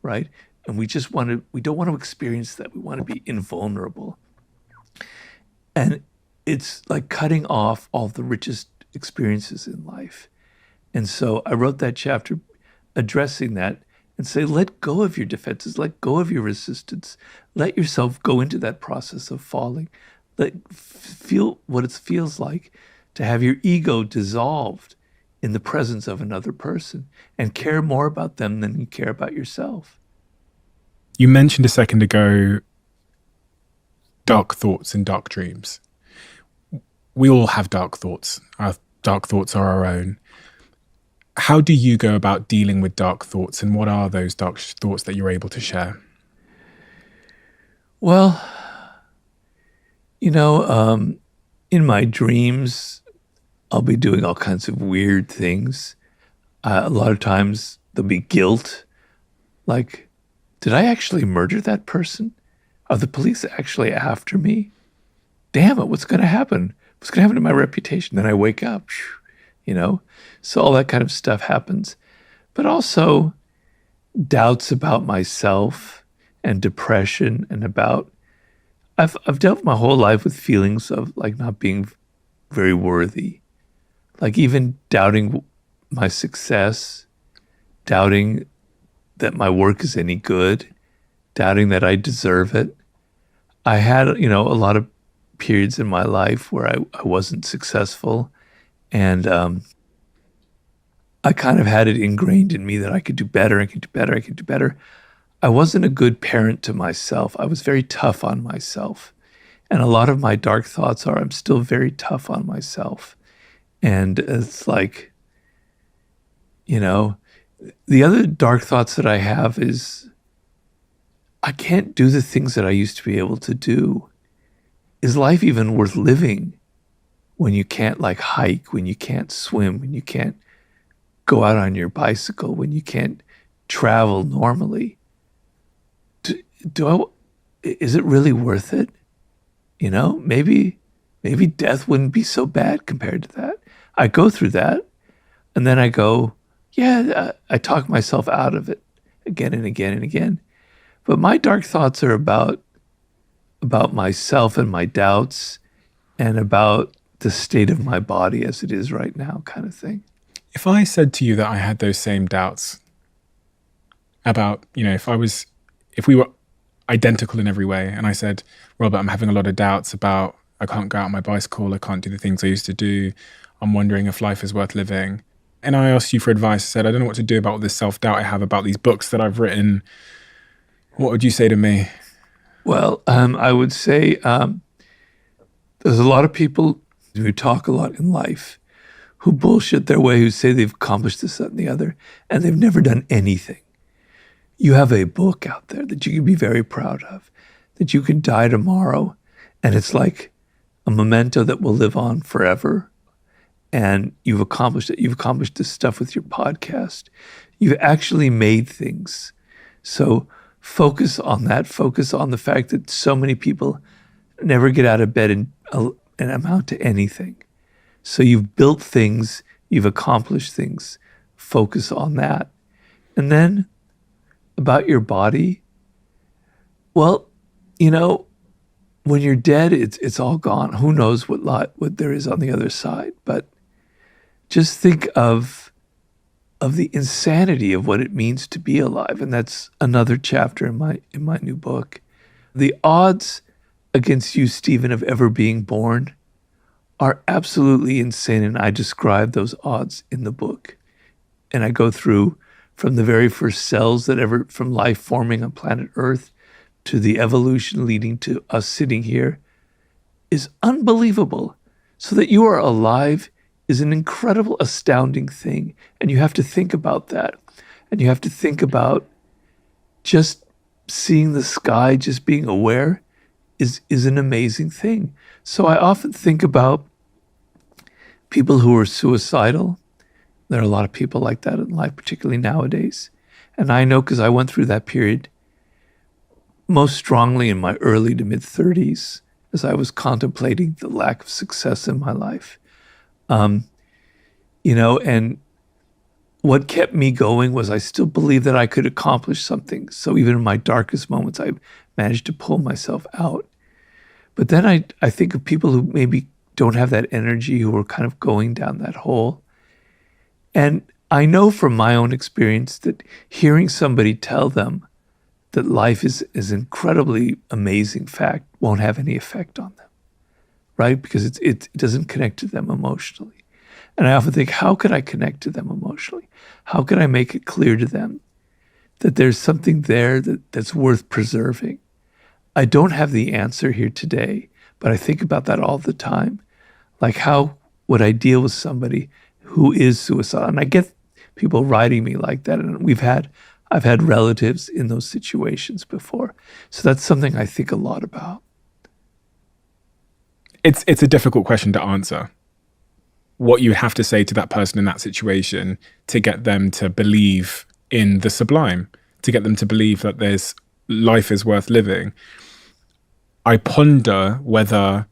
right? And we don't want to experience that. We want to be invulnerable. And it's like cutting off all the richest experiences in life. And so I wrote that chapter addressing that and say, let go of your defenses, let go of your resistance, let yourself go into that process of falling. Feel what it feels like to have your ego dissolved in the presence of another person and care more about them than you care about yourself. You mentioned a second ago dark thoughts and dark dreams. We all have dark thoughts. Our dark thoughts are our own. How do you go about dealing with dark thoughts, and what are those dark thoughts that you're able to share? Well, in my dreams, I'll be doing all kinds of weird things. A lot of times there'll be guilt. Like, did I actually murder that person? Are the police actually after me? Damn it, what's going to happen? What's going to happen to my reputation? Then I wake up, So all that kind of stuff happens. But also doubts about myself and depression and I've dealt my whole life with feelings of like not being very worthy. Like even doubting my success, doubting that my work is any good, doubting that I deserve it. I had, a lot of periods in my life where I wasn't successful, and I kind of had it ingrained in me that I could do better, I could do better, I could do better. I wasn't a good parent to myself. I was very tough on myself. And a lot of my dark thoughts are I'm still very tough on myself. And it's like, the other dark thoughts that I have is I can't do the things that I used to be able to do. Is life even worth living when you can't like hike, when you can't swim, when you can't go out on your bicycle, when you can't travel normally? Is it really worth it? Maybe death wouldn't be so bad compared to that. I go through that, and then I go, I talk myself out of it again and again and again. But my dark thoughts are about myself and my doubts and about the state of my body as it is right now, kind of thing. If I said to you that I had those same doubts about, if we were identical in every way, and I said, Robert, I'm having a lot of doubts about, I can't go out on my bicycle, I can't do the things I used to do, I'm wondering if life is worth living. And I asked you for advice, I said, I don't know what to do about all this self-doubt I have about these books that I've written. What would you say to me? Well, I would say there's a lot of people who talk a lot in life who bullshit their way, who say they've accomplished this, that, and the other, and they've never done anything. You have a book out there that you can be very proud of, that you can die tomorrow, and it's like a memento that will live on forever. And you've accomplished it. You've accomplished this stuff with your podcast. You've actually made things. So focus on that. Focus on the fact that so many people never get out of bed and amount to anything. So you've built things, you've accomplished things. Focus on that. And then about your body, well, when you're dead, it's all gone. Who knows what there is on the other side? But just think of the insanity of what it means to be alive, and that's another chapter in my new book. The odds against you, Stephen, of ever being born are absolutely insane, and I describe those odds in the book. And I go through from the very first cells from life forming on planet Earth to the evolution leading to us sitting here, is unbelievable. So that you are alive is an incredible, astounding thing. And you have to think about that. And you have to think about just seeing the sky, just being aware is an amazing thing. So I often think about people who are suicidal. There are a lot of people like that in life, particularly nowadays. And I know because I went through that period most strongly in my early to mid 30s as I was contemplating the lack of success in my life. And what kept me going was I still believed that I could accomplish something. So even in my darkest moments, I managed to pull myself out. But then I think of people who maybe don't have that energy, who are kind of going down that hole. And I know from my own experience that hearing somebody tell them that life is incredibly amazing fact won't have any effect on them, right? Because it doesn't connect to them emotionally. And I often think, how could I connect to them emotionally? How could I make it clear to them that there's something there that's worth preserving? I don't have the answer here today, but I think about that all the time. Like, how would I deal with somebody who is suicidal? And I get people writing me like that, and I've had relatives in those situations before. So that's something I think a lot about. It's a difficult question to answer. What you have to say to that person in that situation to get them to believe in the sublime, to get them to believe that life is worth living. I ponder whether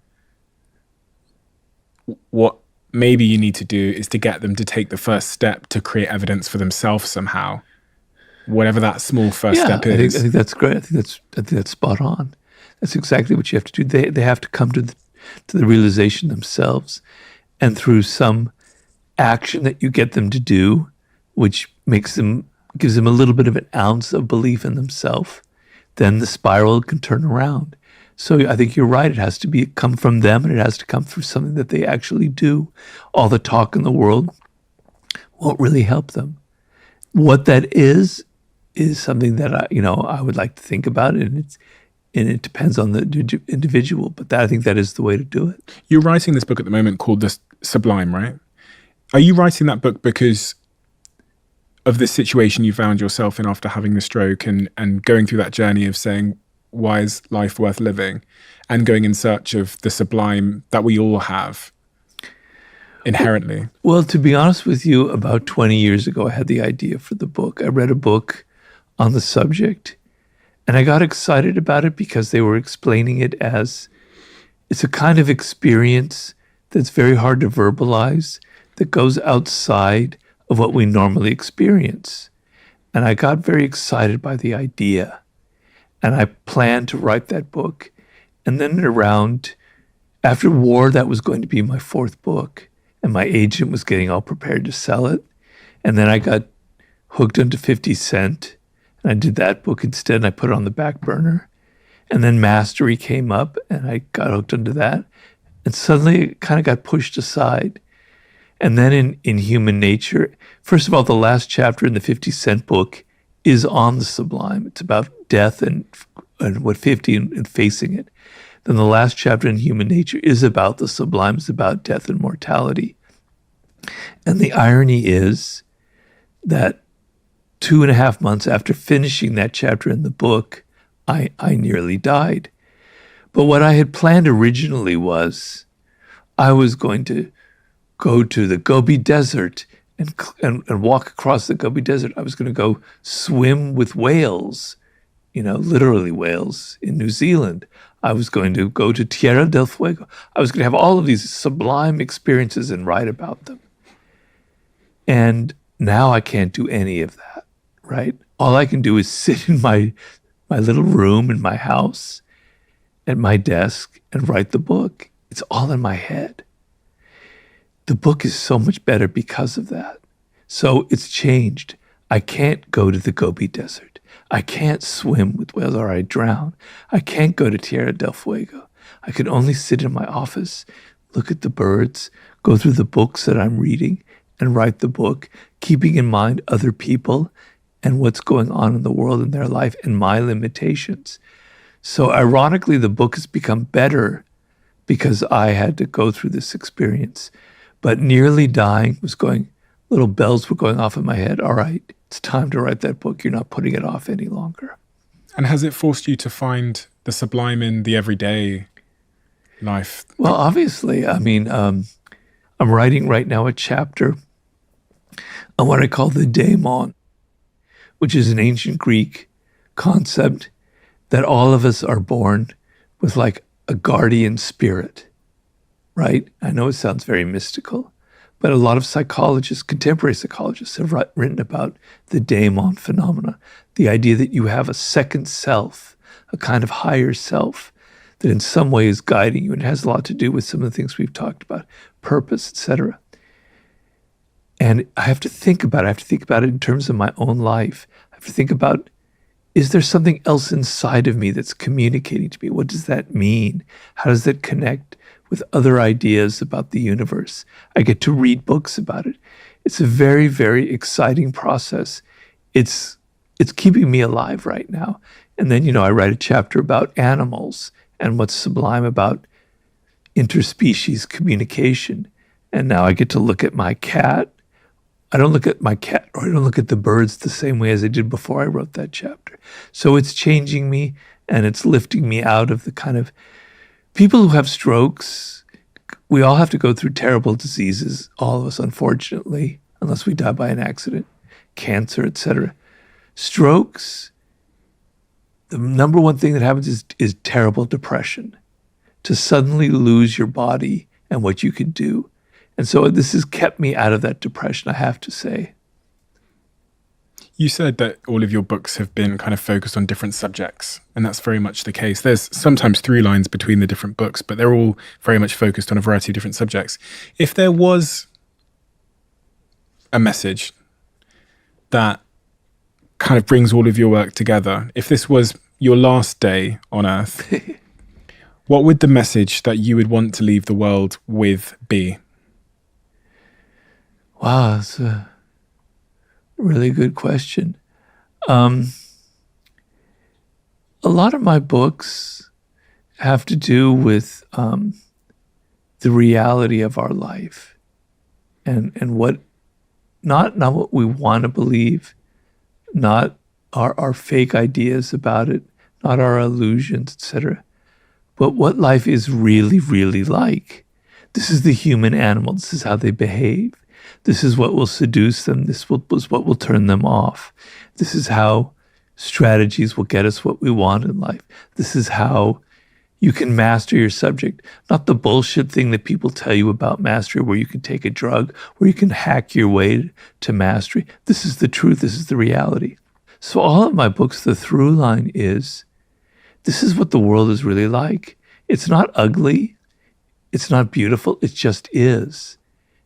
what maybe you need to do is to get them to take the first step to create evidence for themselves somehow, whatever that small first step is. I think that's great. I think that's spot on. That's exactly what you have to do. They have to come to the realization themselves, and through some action that you get them to do, which gives them a little bit of an ounce of belief in themselves, then the spiral can turn around. So I think you're right. It has to come from them, and it has to come from something that they actually do. All the talk in the world won't really help them. What that is something that I would like to think about, and it depends on the individual. But I think that is the way to do it. You're writing this book at the moment called The Sublime, right? Are you writing that book because of the situation you found yourself in after having the stroke and going through that journey of saying, why is life worth living, and going in search of the sublime that we all have inherently? Well, to be honest with you, about 20 years ago, I had the idea for the book. I read a book on the subject, and I got excited about it because they were explaining it as it's a kind of experience that's very hard to verbalize, that goes outside of what we normally experience. And I got very excited by the idea. And I planned to write that book. And then after war, that was going to be my fourth book. And my agent was getting all prepared to sell it. And then I got hooked onto 50 Cent. And I did that book instead, and I put it on the back burner. And then Mastery came up, and I got hooked onto that. And suddenly it kind of got pushed aside. And then in Human Nature, first of all, the last chapter in the 50 Cent book is on the sublime. It's about death and what 50 and facing it. Then the last chapter in Human Nature is about the sublime. It's about death and mortality. And the irony is that 2.5 months after finishing that chapter in the book, I nearly died. But what I had planned originally was I was going to go to the Gobi Desert and walk across the Gobi Desert. I was going to go swim with whales, literally whales, in New Zealand. I was going to go to Tierra del Fuego. I was going to have all of these sublime experiences and write about them. And now I can't do any of that, right? All I can do is sit in my little room in my house at my desk and write the book. It's all in my head. The book is so much better because of that. So it's changed. I can't go to the Gobi Desert. I can't swim with whales or I drown. I can't go to Tierra del Fuego. I can only sit in my office, look at the birds, go through the books that I'm reading, and write the book, keeping in mind other people and what's going on in the world in their life and my limitations. So ironically, the book has become better because I had to go through this experience. But nearly dying was going, little bells were going off in my head. All right, it's time to write that book. You're not putting it off any longer. And has it forced you to find the sublime in the everyday life? Well, obviously. I mean, I'm writing right now a chapter on what I call the daemon, which is an ancient Greek concept that all of us are born with like a guardian spirit, right? I know it sounds very mystical, but a lot of psychologists, contemporary psychologists, have written about the daemon phenomena, the idea that you have a second self, a kind of higher self that in some way is guiding you. And it has a lot to do with some of the things we've talked about, purpose, etc. And I have to think about it. I have to think about it in terms of my own life. I have to think about, is there something else inside of me that's communicating to me? What does that mean? How does that connect with other ideas about the universe? I get to read books about it. It's a very, very exciting process. It's keeping me alive right now. And then, I write a chapter about animals and what's sublime about interspecies communication. And now I get to look at my cat. I don't look at my cat, or I don't look at the birds the same way as I did before I wrote that chapter. So it's changing me, and it's lifting me out of the kind of people who have strokes. We all have to go through terrible diseases, all of us, unfortunately, unless we die by an accident, cancer, etc. Strokes, the number one thing that happens is terrible depression, to suddenly lose your body and what you could do. And so this has kept me out of that depression, I have to say. You said that all of your books have been kind of focused on different subjects, and that's very much the case. There's sometimes through lines between the different books, but they're all very much focused on a variety of different subjects. If there was a message that kind of brings all of your work together, if this was your last day on Earth, what would the message that you would want to leave the world with be? Wow, that's a really good question. A lot of my books have to do with the reality of our life and what, not what we want to believe, not our fake ideas about it, not our illusions, etc., but what life is really, really like. This is the human animal. This is how they behave. This is what will seduce them. This is what will turn them off. This is how strategies will get us what we want in life. This is how you can master your subject. Not the bullshit thing that people tell you about mastery, where you can take a drug, where you can hack your way to mastery. This is the truth. This is the reality. So all of my books, the through line is, this is what the world is really like. It's not ugly. It's not beautiful. It just is.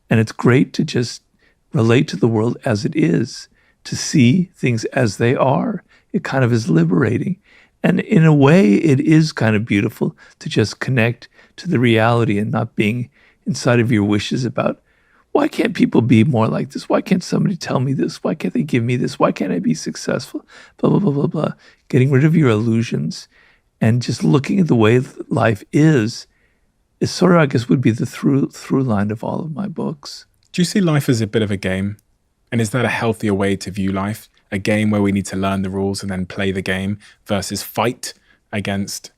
And it's great to just relate to the world as it is, to see things as they are. It kind of is liberating. And in a way, it is kind of beautiful to just connect to the reality and not being inside of your wishes about, why can't people be more like this? Why can't somebody tell me this? Why can't they give me this? Why can't I be successful? Blah, blah, blah, blah, blah. Getting rid of your illusions and just looking at the way life is sort of, I guess, would be the through line of all of my books. Do you see life as a bit of a game? And is that a healthier way to view life? A game where we need to learn the rules and then play the game versus fight against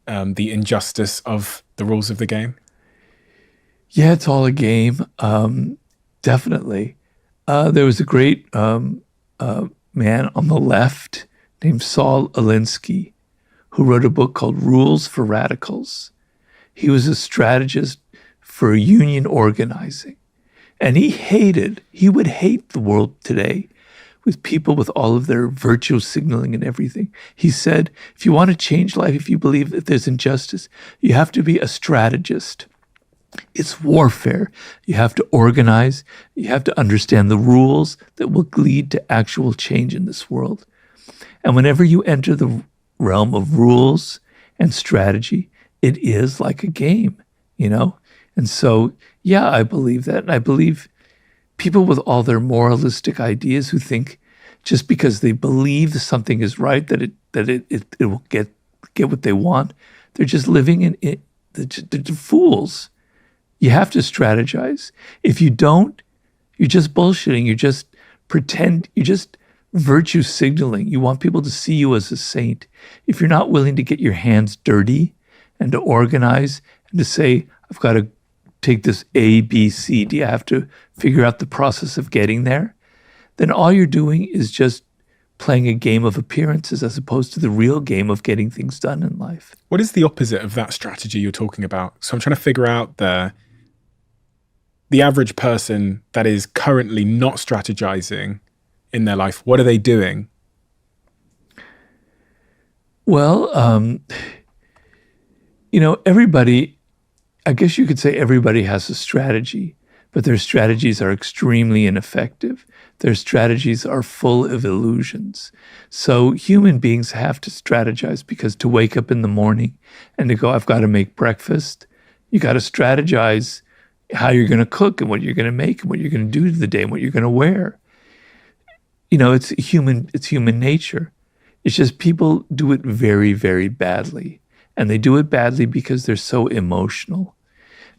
the injustice of the rules of the game? Yeah, it's all a game. Definitely. There was a great man on the left named Saul Alinsky who wrote a book called Rules for Radicals. He was a strategist for union organizing. And he would hate the world today with people with all of their virtue signaling and everything. He said, if you want to change life, if you believe that there's injustice, you have to be a strategist. It's warfare. You have to organize. You have to understand the rules that will lead to actual change in this world. And whenever you enter the realm of rules and strategy, it is like a game, And so, yeah, I believe that. And I believe people with all their moralistic ideas who think just because they believe something is right, that it will get what they want. They're just living in it. They're fools. You have to strategize. If you don't, you're just bullshitting. You just pretend. You just virtue signaling. You want people to see you as a saint. If you're not willing to get your hands dirty and to organize and to say, I've got to take this A, B, C, D, I have to figure out the process of getting there, then all you're doing is just playing a game of appearances as opposed to the real game of getting things done in life. What is the opposite of that strategy you're talking about? So I'm trying to figure out the average person that is currently not strategizing in their life. What are they doing? Well, everybody, I guess you could say everybody has a strategy, but their strategies are extremely ineffective. Their strategies are full of illusions. So human beings have to strategize, because to wake up in the morning and to go, I've got to make breakfast, you got to strategize how you're going to cook and what you're going to make and what you're going to do to the day and what you're going to wear. It's human nature. It's just people do it very, very badly. And they do it badly because they're so emotional.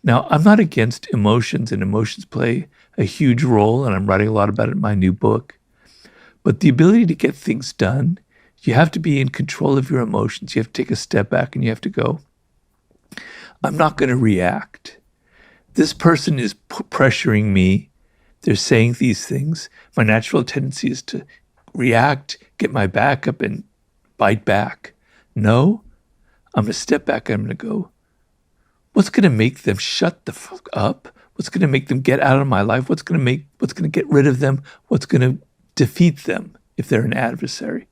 Now, I'm not against emotions, and emotions play a huge role, and I'm writing a lot about it in my new book. But the ability to get things done, you have to be in control of your emotions. You have to take a step back and you have to go, I'm not going to react. This person is pressuring me. They're saying these things. My natural tendency is to react, get my back up and bite back. No, I'm going to step back and I'm going to go, what's going to make them shut the fuck up? What's going to make them get out of my life? What's going to get rid of them? What's going to defeat them if they're an adversary?